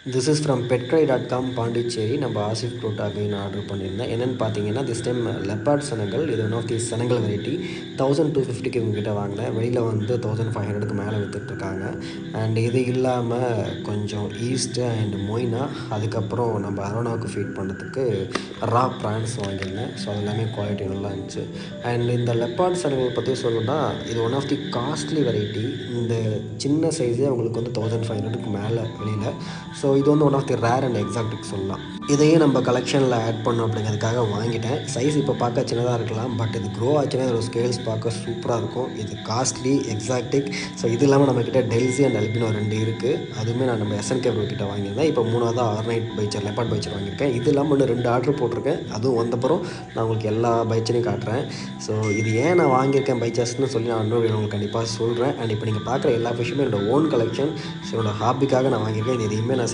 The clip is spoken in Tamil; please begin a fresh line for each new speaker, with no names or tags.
This is from petcry.com Pondicherry. நம்ம ஆசிஃப் குரோட்டா அகைன் ஆர்டர் பண்ணியிருந்தேன். என்னென்னு பார்த்தீங்கன்னா, திஸ் டைம் லெப்பார்ட் சனங்கள். இது ஒன் ஆஃப் தி சனங்கள் வெரைட்டி. 1250க்கு இவங்ககிட்ட வாங்கினேன். வெளியில் வந்து 1500க்கு மேலே விற்றுட்ருக்காங்க. அண்ட் இது இல்லாமல் கொஞ்சம் ஈஸ்ட்டு அண்ட் மொய்னா, அதுக்கப்புறம் நம்ம அரோனாவுக்கு ஃபீட் பண்ணுறதுக்கு ரா ப்ரான்ஸ் வாங்கியிருந்தேன். ஸோ அது எல்லாமே குவாலிட்டி நல்லா இருந்துச்சு. அண்ட் இந்த லெப்பார்ட் சனங்கள் பற்றி சொல்லணும்னா, இது one of the costly variety. இந்த சின்ன சைஸே அவங்களுக்கு வந்து 1500க்கு மேலே வெளியில். ஸோ இது வந்து one of the rare and exotic சொல்லலாம். இதையும் நம்ம கலெக்ஷனில் ஆட் பண்ணோம் அப்படிங்கிறதுக்காக வாங்கிட்டேன். சைஸ் இப்போ பார்க்க சின்னதாக இருக்கலாம், பட் இது க்ரோ ஆச்சுன்னா இதோட ஸ்கேல்ஸ் பார்க்க சூப்பராக இருக்கும். இது காஸ்ட்லி, எக்ஸாக்டிக். ஸோ இது இல்லாமல் நம்மக்கிட்ட டெல்சி அண்ட் அல்பினோ 2 இருக்குது. அதுவுமே நான் நம்ம SNK Bro கிட்ட வாங்கியிருந்தேன். இப்போ 3வது ஆர்னைட் பைச்சர், லெப்பார்ட் பைச்சர் வாங்கியிருக்கேன். இது இல்லாமல் இன்னும் 2 ஆர்டர் போட்டிருக்கேன். அதுவும் வந்தப்புறம் நான் உங்களுக்கு எல்லா பைச்சரையும் காட்டுறேன். ஸோ இது ஏன் நான் வாங்கியிருக்கேன் பைச்சர்ஸ்னு சொல்லி நான் இன்னொரு உங்களுக்கு கண்டிப்பாக சொல்கிறேன். அண்ட் இப்போ நீங்கள் பார்க்குற எல்லா ஃபிஷ்ஷுமே என்னோடய ஓன் கலெக்ஷன். ஸோ என்னோடய ஹாபிக்காக நான் வாங்கியிருக்கேன். இது எதையுமே நான்